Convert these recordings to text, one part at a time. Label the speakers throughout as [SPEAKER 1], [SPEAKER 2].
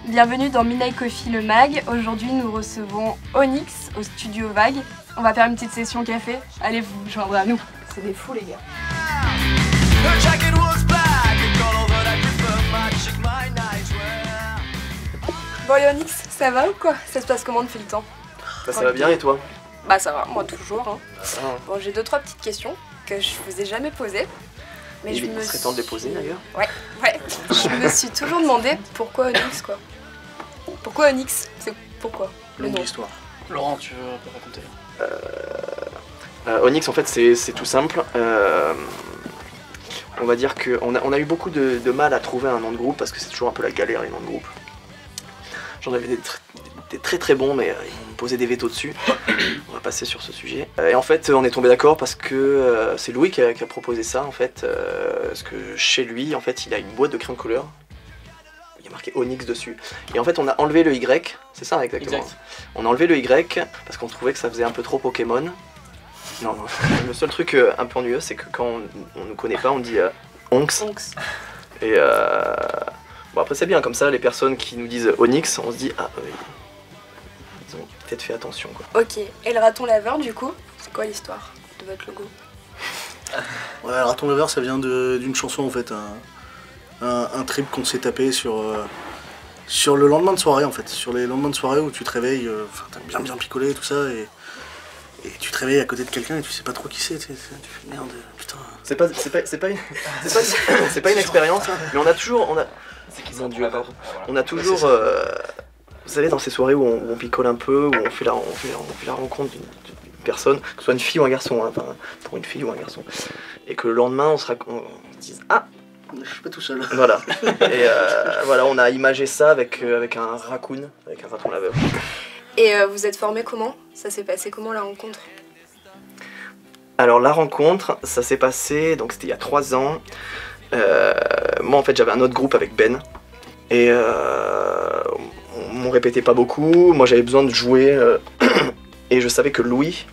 [SPEAKER 1] Bienvenue dans Midnight Coffee le mag. Aujourd'hui nous recevons Onyx au studio Vague. On va faire une petite session café. Allez vous joindre à nous. C'est des fous les gars. Bon les Onyx, ça va ou quoi? Ça se passe comment depuis le temps?
[SPEAKER 2] Bah, ça va bien et toi?
[SPEAKER 1] Bah ça va, moi toujours. Hein.
[SPEAKER 2] Ah.
[SPEAKER 1] Bon j'ai 2-3 petites questions que je vous ai jamais posées. Mais
[SPEAKER 2] Il serait temps de les poser d'ailleurs.
[SPEAKER 1] Ouais. Je me suis toujours demandé pourquoi Onyx quoi. Pourquoi Onyx? C'est pourquoi le nom?
[SPEAKER 3] Histoire.
[SPEAKER 4] Laurent, tu veux raconter?
[SPEAKER 2] Onyx en fait c'est tout simple. On va dire qu'on a eu beaucoup de mal à trouver un nom de groupe parce que c'est toujours un peu la galère les noms de groupe. J'en avais des très bons mais ils m'ont posé des vétos dessus. On va passer sur ce sujet. Et en fait on est tombé d'accord parce que c'est Louis qui a proposé ça en fait. Parce que chez lui en fait il a une boîte de crayon de couleur. Il y a marqué Onyx dessus. Et en fait on a enlevé le Y, c'est ça exactement.
[SPEAKER 4] Exact.
[SPEAKER 2] On a enlevé le Y parce qu'on trouvait que ça faisait un peu trop Pokémon. Non, le seul truc un peu ennuyeux c'est que quand on ne connaît pas on dit Onx. Et bon après c'est bien comme ça les personnes qui nous disent Onyx on se dit ah ils ont peut-être fait attention quoi.
[SPEAKER 1] Ok, et le raton laveur du coup, c'est quoi l'histoire de votre logo?
[SPEAKER 3] Ouais, le raton laveur ça vient d'une chanson en fait, un trip qu'on s'est tapé sur le lendemain de soirée en fait, sur les lendemains de soirée où tu te réveilles, t'as bien picolé tout ça et tu te réveilles à côté de quelqu'un et tu sais pas trop qui c'est, tu fais merde, putain.
[SPEAKER 2] C'est pas une expérience, hein, mais on a toujours, mon Dieu, pardon. On a toujours, vous savez, dans ces soirées où on picole un peu, où on fait la rencontre d'une personne, que ce soit une fille ou un garçon, hein, enfin pour une fille ou un garçon, et que le lendemain on se dise ah.
[SPEAKER 3] Je suis pas tout seul.
[SPEAKER 2] Voilà. Et voilà, on a imagé ça avec un raccoon, avec un raton laveur.
[SPEAKER 1] Et vous êtes formés comment? Ça s'est passé comment la rencontre?
[SPEAKER 2] Alors la rencontre, ça s'est passé, donc c'était il y a 3 ans. Moi en fait j'avais un autre groupe avec Ben. Et on m'en répétait pas beaucoup, moi j'avais besoin de jouer. Et je savais que Louis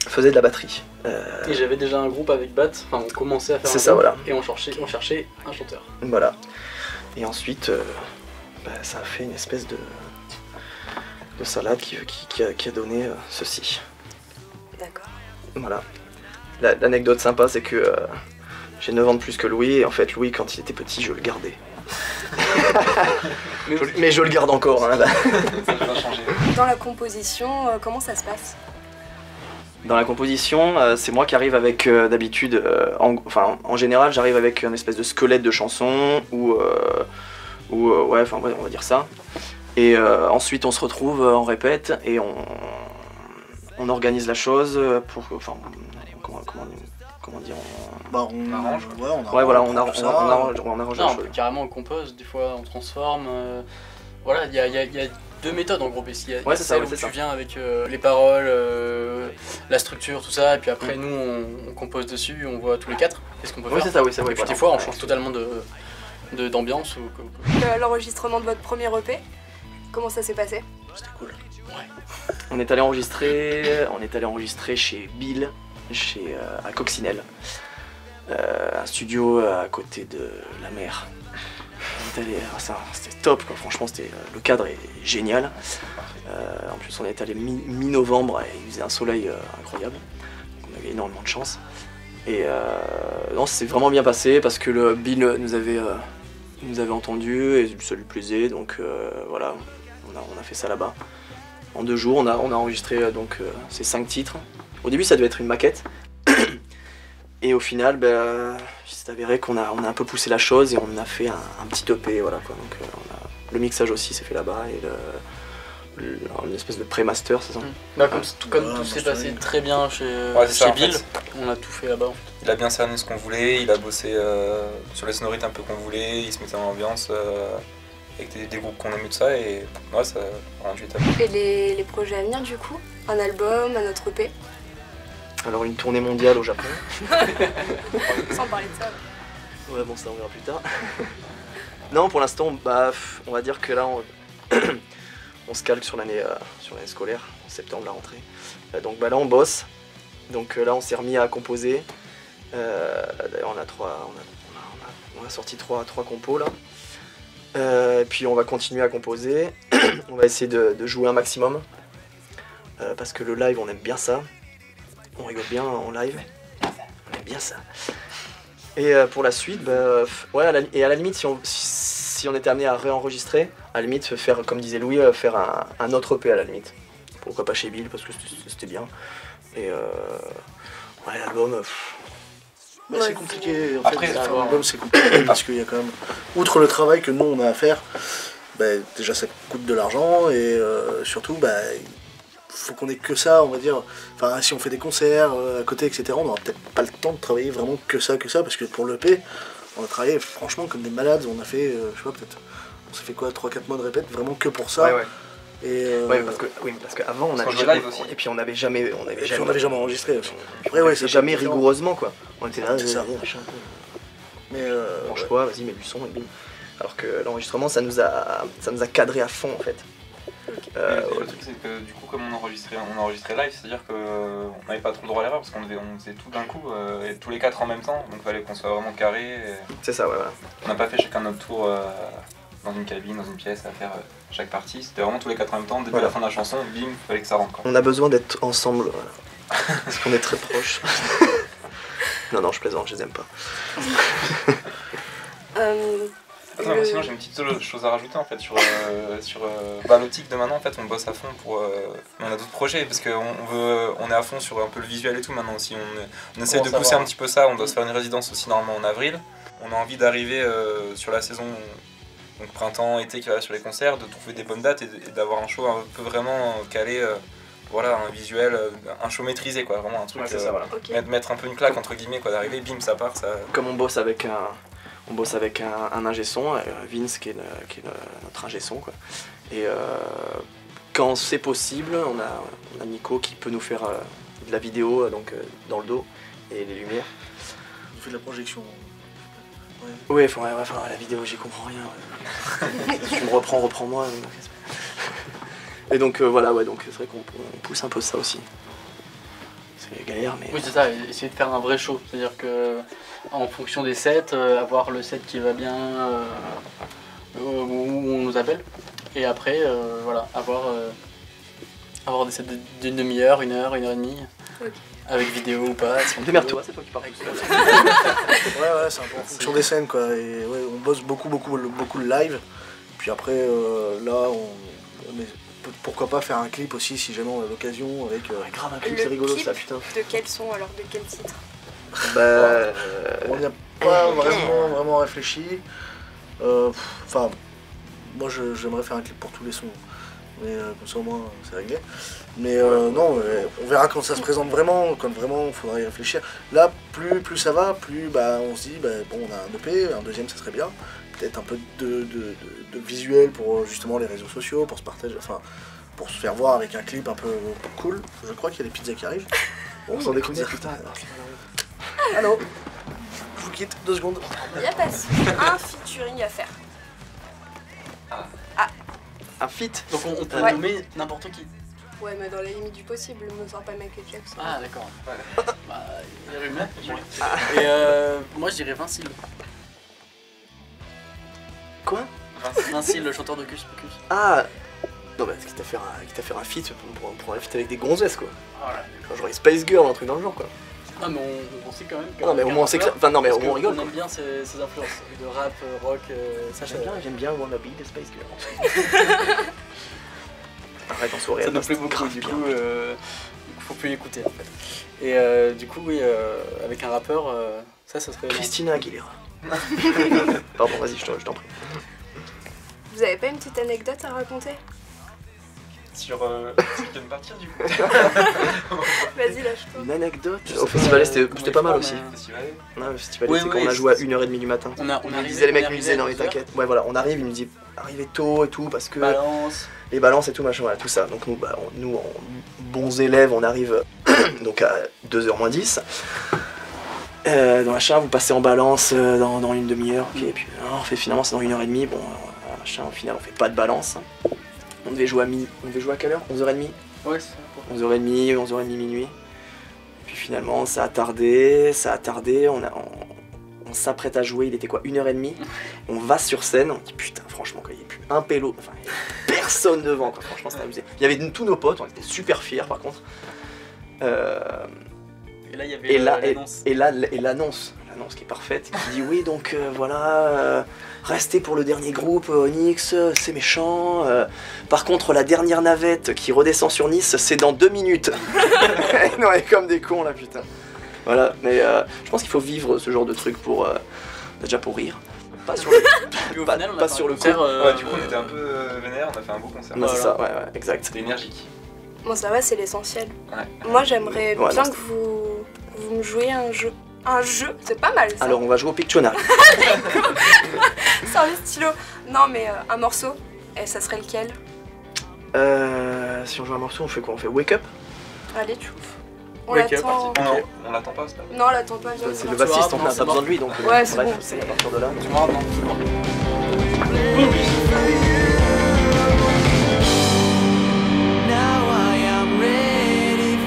[SPEAKER 2] faisait de la batterie.
[SPEAKER 4] Et j'avais déjà un groupe avec Bat, enfin on commençait à faire
[SPEAKER 2] c'est
[SPEAKER 4] un
[SPEAKER 2] ça,
[SPEAKER 4] groupe,
[SPEAKER 2] voilà.
[SPEAKER 4] Et on cherchait un chanteur.
[SPEAKER 2] Voilà. Et ensuite, ça a fait une espèce de salade qui a donné ceci.
[SPEAKER 1] D'accord.
[SPEAKER 2] Voilà. L'anecdote sympa, c'est que j'ai 9 ans de plus que Louis, et en fait, Louis, quand il était petit, je le gardais. Mais je le garde encore. Hein.
[SPEAKER 4] Ça va changer.
[SPEAKER 1] Dans la composition, comment ça se passe?
[SPEAKER 2] Dans la composition, c'est moi qui arrive avec, d'habitude, en général, j'arrive avec une espèce de squelette de chanson, ouais, enfin, on va dire ça. Et ensuite, on se retrouve, on répète, et on organise la chose pour, enfin, comment dire,
[SPEAKER 3] On arrange.
[SPEAKER 2] Ouais, voilà, on arrange
[SPEAKER 4] Non,
[SPEAKER 2] la
[SPEAKER 4] on
[SPEAKER 2] chose.
[SPEAKER 4] peut carrément on compose, des fois on transforme. Voilà, il y a 2 méthodes en groupe ici. Il y a
[SPEAKER 2] Ouais, c'est ça,
[SPEAKER 4] celle
[SPEAKER 2] ouais,
[SPEAKER 4] où
[SPEAKER 2] c'est
[SPEAKER 4] tu
[SPEAKER 2] ça.
[SPEAKER 4] viens avec les paroles, la structure, tout ça, et puis après nous on compose dessus, on voit tous les 4 qu'est-ce qu'on peut
[SPEAKER 2] Oui,
[SPEAKER 4] faire.
[SPEAKER 2] c'est ça, oui, c'est
[SPEAKER 4] Et
[SPEAKER 2] vrai.
[SPEAKER 4] puis des fois on change totalement d'ambiance.
[SPEAKER 1] L'enregistrement de votre premier EP, comment ça s'est passé?
[SPEAKER 3] C'était cool.
[SPEAKER 2] On est allé enregistrer chez Bill, à Coccinelle, un studio à côté de la mer. On est allé, c'était top quoi, franchement le cadre est génial. En plus on est allé mi-novembre et il faisait un soleil incroyable, donc on avait énormément de chance. Et non, c'est vraiment bien passé parce que le Bill nous avait entendu et ça lui plaisait, donc voilà, on a fait ça là-bas. En 2 jours, on a enregistré ces 5 titres. Au début, ça devait être une maquette. Et au final, il s'est avéré qu'on a un peu poussé la chose et on a fait un petit EP. Voilà, quoi. Donc, le mixage aussi s'est fait là-bas et une espèce de pré-master, c'est ça.
[SPEAKER 4] Comme tout s'est passé très bien chez Bill, on a tout fait là-bas.
[SPEAKER 5] Il a bien cerné ce qu'on voulait, il a bossé sur les sonorités un peu qu'on voulait, il se mettait dans l'ambiance. Avec des groupes qu'on aime et tout ça, et ouais, ça a rendu étape.
[SPEAKER 1] Et les projets à venir du coup? Un album, un autre EP?
[SPEAKER 2] Alors une tournée mondiale au Japon.
[SPEAKER 1] Sans parler de ça.
[SPEAKER 2] Ouais, bon, ça on verra plus tard. Non, pour l'instant, on va dire que là, on se calque sur l'année scolaire, en septembre, la rentrée. Donc là, on bosse. Donc là, on s'est remis à composer. D'ailleurs, on a sorti trois compos là. Et puis on va continuer à composer. On va essayer de jouer un maximum. Parce que le live, on aime bien ça. On rigole bien en live. On aime bien ça. Et pour la suite, bah, ouais, à la limite, si on était amené à réenregistrer, à la limite, faire, comme disait Louis, faire un autre EP à la limite. Pourquoi pas chez Bill, parce que c'était bien. Et ouais, l'album...
[SPEAKER 3] Bah, c'est compliqué, en
[SPEAKER 5] Après,
[SPEAKER 3] fait, l'album c'est compliqué parce qu'il y a quand même, outre le travail que nous on a à faire, bah, déjà ça coûte de l'argent et surtout bah, faut qu'on ait que ça, on va dire, enfin si on fait des concerts à côté etc, on n'aura peut-être pas le temps de travailler vraiment que ça, parce que pour l'EP, on a travaillé franchement comme des malades, on a fait, je sais pas, peut-être, on s'est fait quoi, 3-4 mois de répète, vraiment que pour ça.
[SPEAKER 2] Ouais.
[SPEAKER 3] Et
[SPEAKER 2] Ouais, parce qu'avant on avait
[SPEAKER 5] jouait live aussi.
[SPEAKER 2] et puis on n'avait jamais
[SPEAKER 3] enregistré aussi.
[SPEAKER 2] Ouais,
[SPEAKER 3] c'est
[SPEAKER 2] jamais
[SPEAKER 3] différent.
[SPEAKER 2] rigoureusement quoi. On était là,
[SPEAKER 3] C'est ça.
[SPEAKER 2] machin.
[SPEAKER 3] Mais
[SPEAKER 2] Branche-toi, vas-y, mets du son et bim. Alors que l'enregistrement, ça nous a cadré à fond en fait.
[SPEAKER 5] Le truc c'est que du coup comme on enregistrait live, c'est-à-dire qu'on n'avait pas trop le droit à l'erreur parce qu'on faisait tout d'un coup et tous les 4 en même temps, donc il fallait qu'on soit vraiment carré. Et
[SPEAKER 2] C'est ça, ouais, voilà.
[SPEAKER 5] on n'a pas fait chacun notre tour dans une cabine, dans une pièce à faire chaque partie, c'était vraiment tous les 4 en même temps, début à la fin de la chanson, bim, fallait que ça rentre quoi.
[SPEAKER 2] On a besoin d'être ensemble, voilà. Parce qu'on est très proches. Non, je plaisante, je les aime pas.
[SPEAKER 5] Attends, mais sinon j'ai une petite chose à rajouter en fait sur l'optique de maintenant en fait on bosse à fond pour mais on a d'autres projets parce qu'on est à fond sur un peu le visuel et tout maintenant aussi on essaie de pousser un petit peu ça, on doit se faire une résidence aussi normalement en avril, on a envie d'arriver sur la saison donc printemps, été qui va sur les concerts, de trouver des bonnes dates et d'avoir un show un peu vraiment calé, voilà un visuel, un show maîtrisé quoi, vraiment un truc,
[SPEAKER 2] Ouais, c'est ça, voilà.
[SPEAKER 1] Ok.
[SPEAKER 5] mettre un peu une claque entre guillemets quoi, d'arriver bim ça part ça.
[SPEAKER 2] Comme on bosse avec un ingé son, Vince qui est notre ingé son quoi. Et quand c'est possible, on a Nico qui peut nous faire de la vidéo donc dans le dos et les lumières.
[SPEAKER 3] on fait de la projection.
[SPEAKER 2] Ouais, enfin la vidéo j'y comprends rien. Tu me reprends-moi. Et donc voilà, ouais, donc c'est vrai qu'on pousse un peu ça aussi. C'est galère mais.
[SPEAKER 4] Oui, c'est ça, essayer de faire un vrai show. C'est-à-dire que en fonction des sets, avoir le set qui va bien où on nous appelle. Et après, voilà, avoir des sets d'une demi-heure, 1 heure, 1 heure et demie.
[SPEAKER 1] Ok.
[SPEAKER 4] Avec vidéo ou pas. Si on
[SPEAKER 2] Démerde-toi, c'est toi qui parles.
[SPEAKER 3] Ouais, c'est un peu en fonction des scènes quoi. Et ouais, on bosse beaucoup le live. Puis après, là, on est, pourquoi pas faire un clip aussi si jamais on a l'occasion avec.
[SPEAKER 2] Ouais, grave un clip,
[SPEAKER 1] Le
[SPEAKER 2] c'est rigolo
[SPEAKER 1] clip
[SPEAKER 2] ça, putain.
[SPEAKER 1] De quel son alors? De quel titre?
[SPEAKER 2] Bah.
[SPEAKER 3] On n'y a pas vraiment réfléchi. Enfin, moi j'aimerais faire un clip pour tous les sons. Mais comme ça au moins c'est réglé. Mais non, on verra quand ça se présente vraiment, quand vraiment il faudra y réfléchir. Là, plus ça va, plus bah, on se dit, bah, bon, on a un EP, un deuxième ça serait bien. Peut-être un peu de visuel pour justement les réseaux sociaux, pour se partager, enfin, pour se faire voir avec un clip un peu cool. Je crois qu'il y a des pizzas qui arrivent.
[SPEAKER 2] On s'en déconne, putain.
[SPEAKER 3] Allô, je vous quitte 2 secondes.
[SPEAKER 1] Il y a pas un featuring à faire.
[SPEAKER 2] Un feat.
[SPEAKER 4] Donc on peut
[SPEAKER 1] Ouais.
[SPEAKER 4] nommer n'importe qui.
[SPEAKER 1] Ouais, mais dans les limites du possible, me sors pas Michael Jackson.
[SPEAKER 4] Ah d'accord. Bah, il y a rumeur. Et moi je dirais Vincile.
[SPEAKER 2] Quoi?
[SPEAKER 4] Vincile, le chanteur de Cus Pocus.
[SPEAKER 2] Ah. Non bah quitte à faire un feat pour un feat avec des gonzesses quoi.
[SPEAKER 4] Voilà.
[SPEAKER 2] Genre les Spice Girls, un truc dans le genre quoi.
[SPEAKER 4] Ah mais on sait quand même que.
[SPEAKER 2] Non mais au moins c'est clair. Enfin non mais au moins on rigole.
[SPEAKER 4] On aime bien ses influences de rap, rock, ça
[SPEAKER 2] J'aime bien Wannabe des Spice Girls. Arrête en soirée.
[SPEAKER 4] ça nous
[SPEAKER 2] elle
[SPEAKER 4] plaît
[SPEAKER 2] passe
[SPEAKER 4] beaucoup,
[SPEAKER 2] grave
[SPEAKER 4] du
[SPEAKER 2] bien.
[SPEAKER 4] coup faut plus l'écouter en fait. Et du coup oui, avec un rappeur, ça serait...
[SPEAKER 2] Christina Aguilera. Pardon, vas-y, je t'en prie.
[SPEAKER 1] Vous avez pas une petite anecdote à raconter?
[SPEAKER 5] Sur ce qui vient de partir du coup.
[SPEAKER 1] Vas-y, lâche-toi.
[SPEAKER 2] Une anecdote. Au festival, c'était pas mal aussi.
[SPEAKER 5] Festival.
[SPEAKER 2] Non, le festival,
[SPEAKER 4] Oui,
[SPEAKER 2] c'est
[SPEAKER 4] oui,
[SPEAKER 2] quand on a
[SPEAKER 4] c'est-
[SPEAKER 2] joué à 1h30 du matin.
[SPEAKER 4] On
[SPEAKER 2] Me disaient les mecs, me disaient non mais t'inquiète. Ouais voilà, on arrive, ils me disaient arrivez tôt et tout parce que
[SPEAKER 4] Balance.
[SPEAKER 2] les balances et tout machin, voilà tout ça. Donc nous, en bons élèves, on arrive donc à 2h moins 10. Dans machin, vous passez en balance dans une demi-heure, ok, et puis on fait finalement c'est dans 1h30, bon machin, au final on fait pas de balance. On devait jouer à quelle heure? 11h30?
[SPEAKER 4] Ouais, c'est ça.
[SPEAKER 2] 11h30, 11h30 minuit. Puis finalement ça a tardé, on s'apprête à jouer, il était quoi, 1h30. On va sur scène, on dit putain franchement quand il est un pélo, enfin il y avait personne devant quoi, franchement c'était abusé. Il y avait tous nos potes, on était super fiers par contre.
[SPEAKER 4] Et là, il y avait l'annonce.
[SPEAKER 2] Et l'annonce qui est parfaite, qui dit oui donc voilà, restez pour le dernier groupe, Onyx, c'est méchant. Par contre la dernière navette qui redescend sur Nice, c'est dans 2 minutes. Non, on est comme des cons là putain. Voilà, mais je pense qu'il faut vivre ce genre de truc pour déjà pour rire. Pas sur le, pas sur le
[SPEAKER 4] concert,
[SPEAKER 2] coup.
[SPEAKER 5] Ouais, du coup on était un peu vénère, on a fait un beau concert.
[SPEAKER 2] Non, c'est ça, ouais, exact.
[SPEAKER 5] C'était énergique.
[SPEAKER 1] Bon, ça va, c'est l'essentiel.
[SPEAKER 5] Ouais.
[SPEAKER 1] Moi, j'aimerais
[SPEAKER 2] Ouais,
[SPEAKER 1] bien
[SPEAKER 2] non,
[SPEAKER 1] que vous me jouiez un jeu. Un jeu, c'est pas mal ça.
[SPEAKER 2] Alors on va jouer au Pictionary.
[SPEAKER 1] Sans les stylos. Non, mais un morceau, et ça serait lequel?
[SPEAKER 2] Si on joue un morceau, on fait quoi? On fait Wake Up?
[SPEAKER 1] Allez, tu ouvres. On
[SPEAKER 4] Wake Up,
[SPEAKER 1] l'attend.
[SPEAKER 2] parti.
[SPEAKER 5] On l'attend pas, c'est pas
[SPEAKER 1] Non, on l'attend pas. viens,
[SPEAKER 2] C'est
[SPEAKER 1] viens.
[SPEAKER 2] le bassiste, on
[SPEAKER 4] non,
[SPEAKER 2] n'a
[SPEAKER 4] c'est
[SPEAKER 2] pas
[SPEAKER 4] bon.
[SPEAKER 2] besoin de lui donc
[SPEAKER 1] Ouais, c'est
[SPEAKER 2] bref,
[SPEAKER 1] bon,
[SPEAKER 2] c'est
[SPEAKER 1] c'est-
[SPEAKER 2] à partir de là.
[SPEAKER 4] Tu vois, non, c'est bon.
[SPEAKER 6] Now I am ready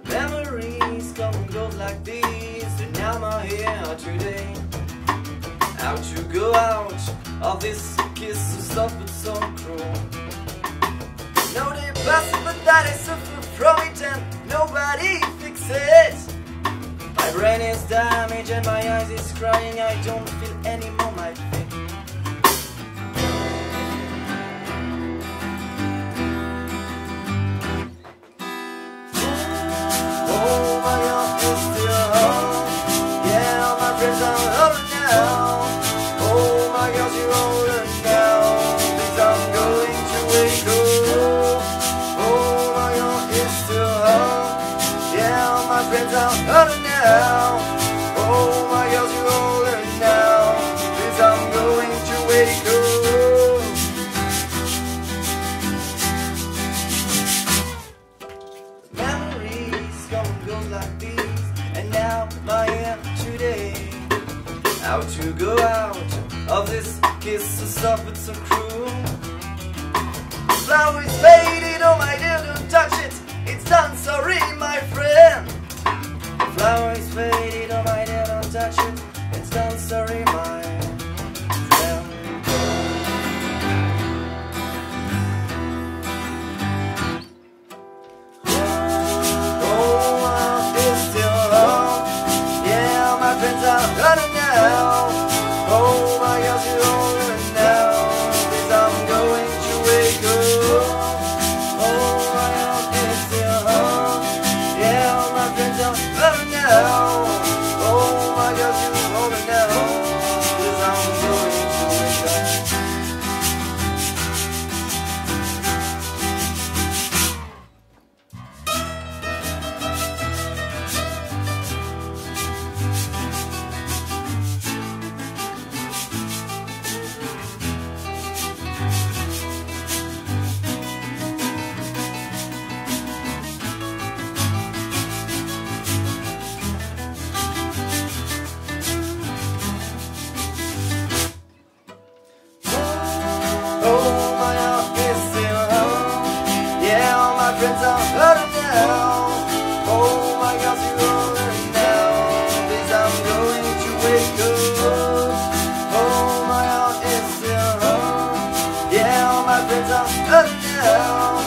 [SPEAKER 6] Memories come and go like these, and now I'm here today. How to go out of this kiss so soft but so cruel. No, they pass it, but that I suffer from it, and nobody fixes it. My brain is damaged and my eyes is crying. I don't feel anymore my pain. Oh, my heart is still home. Yeah, my friends are over now. Oh, my girls, you're older now. Please, I'm going to wake up. Oh, my heart is still home. Yeah, my friends are older now. Oh, my girls, you're older now. Please, I'm going to wake up. Memories come and go like these, and now my end today. How to go out of this kiss so soft but so cruel. Flowers faded, oh my dear, don't touch it. It's done, sorry, my friend. Flowers faded, oh my dear, don't touch it. It's done, sorry, my friend. Oh, my is still home. Yeah, my friends are running now. Oh, my girls, you're older now. Please, I'm going to wake up. Oh, my heart is still home. Yeah, my friends are running now. Oh, my girls, you're older now. Please, I'm going to wake up. Oh, my heart is still home. Yeah, all my friends are hurting now. Oh, my girls, you're older now. Please, I'm going to wake up. Oh, my heart is still home. Yeah, all my friends are hurting now.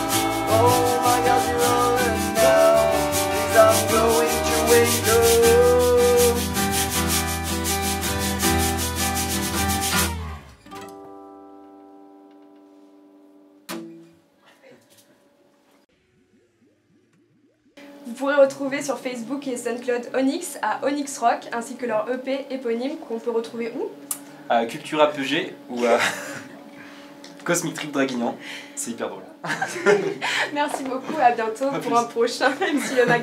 [SPEAKER 6] Oh, my girls, you're older now. Please, I'm going to wake up.
[SPEAKER 1] Vous pourrez retrouver sur Facebook et SoundCloud Onyx à Onyx Rock, ainsi que leur EP éponyme qu'on peut retrouver où?
[SPEAKER 5] À Cultura PG ou à.
[SPEAKER 7] Cosmic Trip Draguignan. C'est hyper drôle.
[SPEAKER 1] Merci beaucoup, à bientôt pour un prochain MC Le Mag.